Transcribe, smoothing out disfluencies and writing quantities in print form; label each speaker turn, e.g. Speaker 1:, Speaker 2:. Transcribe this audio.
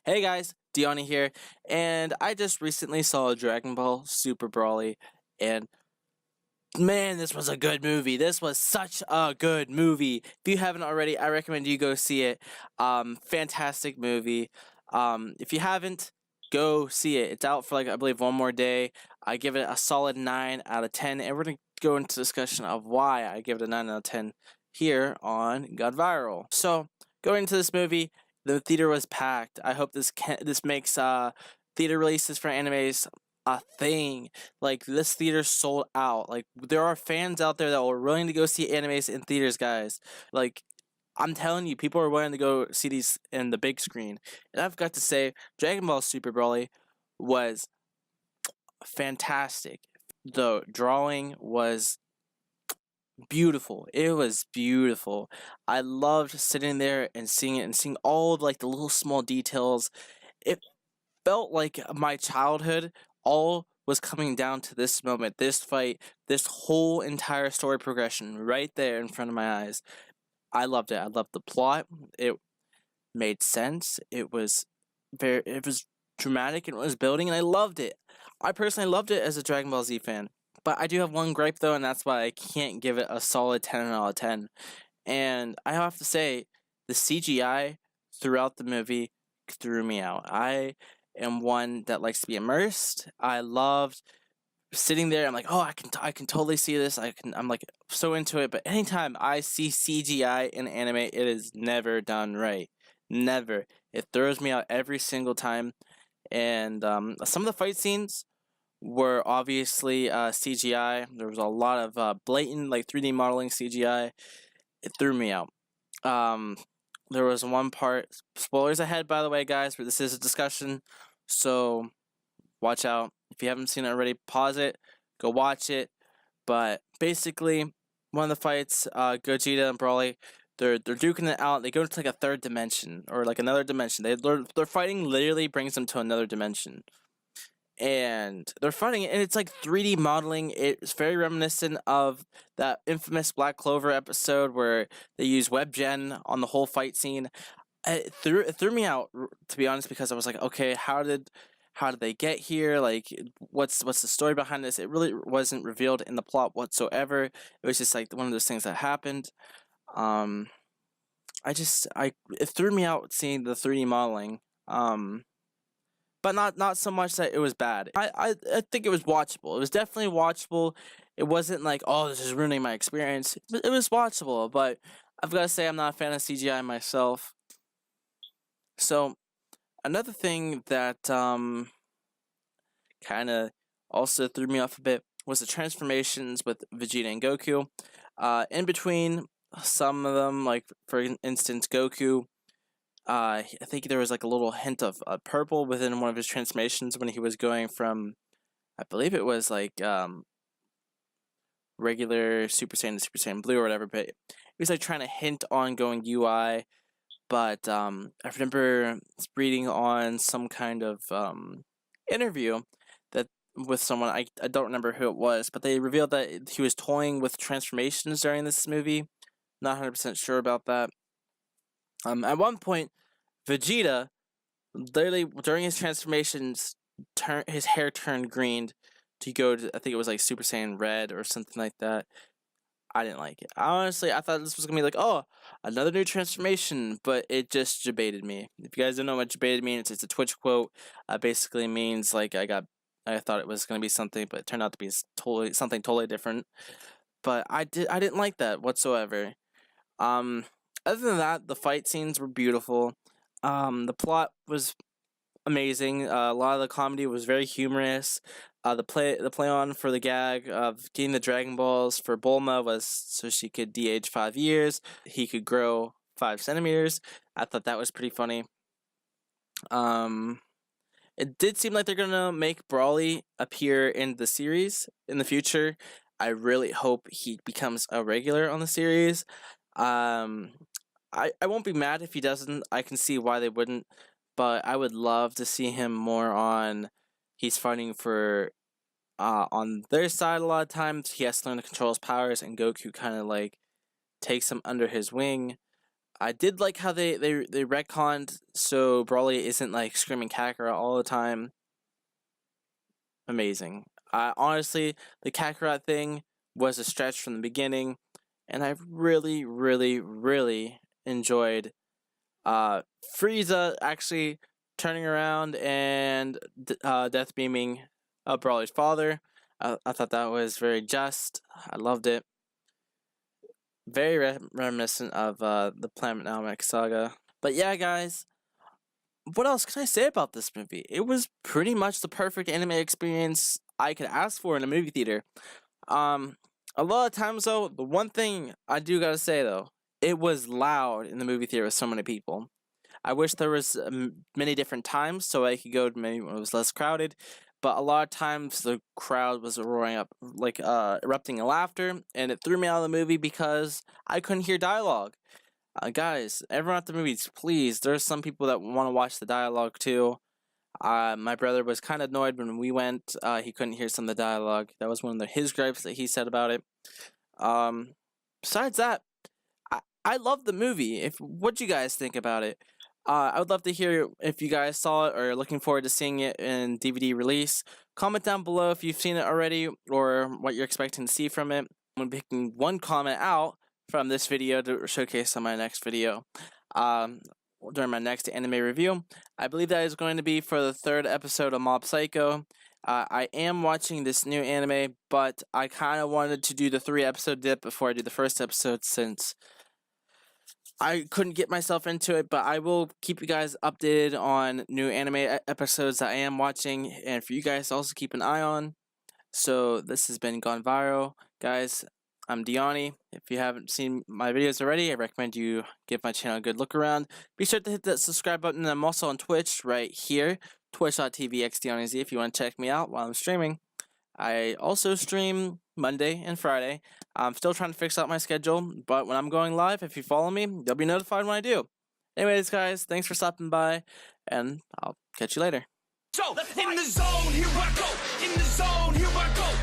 Speaker 1: Hey guys, xDionyz here, and I just recently saw Dragon Ball Super Broly, and man, this was a good movie. This was such a good movie. If you haven't already, I recommend you go see it. Fantastic movie. If you haven't, go see it. It's out for I believe one more day. I give it a solid 9 out of 10, and we're gonna go into discussion of why I give it a 9 out of 10 here on Got Viral. So going into this movie, the theater was packed. I hope this makes theater releases for animes a thing. Like, this theater sold out. Like, there are fans out there that are willing to go see animes in theaters, guys. Like, I'm telling you, people are willing to go see these in the big screen. And I've got to say, Dragon Ball Super Broly was fantastic. The drawing was beautiful. It was beautiful. I loved sitting there and seeing it and seeing all the little small details. It felt like my childhood all was coming down to this moment, this fight, this whole entire story progression right there in front of my eyes. I loved it. I loved the plot. It made sense. It was dramatic and it was building, and I loved it. I personally loved it as a Dragon Ball Z fan. But I do have one gripe though, and that's why I can't give it a solid 10 out of 10. And I have to say, the CGI throughout the movie threw me out. I am one that likes to be immersed. I loved sitting there. I'm like, oh, I can totally see this. I'm like so into it. But anytime I see CGI in anime, it is never done right. Never. It throws me out every single time. And some of the fight scenes were obviously CGI. There was a lot of blatant 3D modeling CGI. It threw me out. There was one part, spoilers ahead by the way guys, but this is a discussion, so watch out. If you haven't seen it already, pause it, go watch it. But basically, one of the fights, Gogeta and Broly, they're duking it out. They go to a third dimension, or another dimension. They're fighting literally brings them to another dimension. And they're fighting it, and it's 3D modeling. It's very reminiscent of that infamous Black Clover episode where they use WebGen on the whole fight scene. It threw me out, to be honest, because I was like, okay, how did they get here? What's the story behind this? It really wasn't revealed in the plot whatsoever. It was just one of those things that happened. It threw me out seeing the 3D modeling. But not so much that it was bad. I think it was watchable. It was definitely watchable. It wasn't oh, this is ruining my experience. It was watchable, but I've got to say I'm not a fan of CGI myself. So, another thing that kind of also threw me off a bit was the transformations with Vegeta and Goku. In between some of them, for instance, Goku, I think there was a little hint of purple within one of his transformations when he was going from, I believe it was regular Super Saiyan to Super Saiyan Blue or whatever, but he was trying to hint on going UI. But I remember reading on some kind of interview that with someone, I don't remember who it was, but they revealed that he was toying with transformations during this movie. Not 100% sure about that. At one point, Vegeta, literally during his transformations, his hair turned green to go to, I think it was Super Saiyan Red or something like that. I didn't like it. Honestly, I thought this was gonna be oh, another new transformation, but it just debated me. If you guys don't know what debated means, it's a Twitch quote. Basically means I thought it was gonna be something, but it turned out to be something totally different. But I didn't like that whatsoever. Other than that, the fight scenes were beautiful. The plot was amazing. A lot of the comedy was very humorous. The play on for the gag of getting the Dragon Balls for Bulma was so she could de-age 5 years. He could grow 5 centimeters. I thought that was pretty funny. It did seem like they're gonna make Broly appear in the series in the future. I really hope he becomes a regular on the series. I won't be mad if he doesn't. I can see why they wouldn't, but I would love to see him more on. He's fighting for on their side a lot of times. He has to learn to control his powers, and Goku kind of takes him under his wing. I did like how they retconned so Broly isn't like screaming Kakarot all the time. Amazing. Honestly, the Kakarot thing was a stretch from the beginning, and I really, really, really enjoyed Frieza actually turning around and death beaming Broly's father. I thought that was very just. I loved it. Very reminiscent of the Planet Namek saga. But yeah, guys, what else can I say about this movie? It was pretty much the perfect anime experience I could ask for in a movie theater. A lot of times though, the one thing I do gotta say though, it was loud in the movie theater with so many people. I wish there was many different times so I could go to maybe when it was less crowded. But a lot of times the crowd was roaring up, like erupting in laughter, and it threw me out of the movie because I couldn't hear dialogue. Guys, everyone at the movies, please. There's some people that want to watch the dialogue too. My brother was kind of annoyed when we went. He couldn't hear some of the dialogue. That was one of his gripes that he said about it. Besides that, I love the movie. What'd you guys think about it? I would love to hear if you guys saw it or are looking forward to seeing it in DVD release. Comment down below if you've seen it already or what you're expecting to see from it. I'm picking one comment out from this video to showcase on my next video. During my next anime review. I believe that is going to be for the 3rd episode of Mob Psycho. I am watching this new anime, but I kind of wanted to do the 3-episode dip before I do the first episode since I couldn't get myself into it, but I will keep you guys updated on new anime episodes that I am watching, and for you guys to also keep an eye on. So this has been Gone Viral. Guys, I'm xDionyz. If you haven't seen my videos already, I recommend you give my channel a good look around. Be sure to hit that subscribe button. I'm also on Twitch right here, twitch.tv xDionyz if you want to check me out while I'm streaming. I also stream Monday and Friday. I'm still trying to fix out my schedule, but when I'm going live, if you follow me, you'll be notified when I do. Anyways, guys, thanks for stopping by, and I'll catch you later.
Speaker 2: So, in the zone, here I go. In the zone, here I go.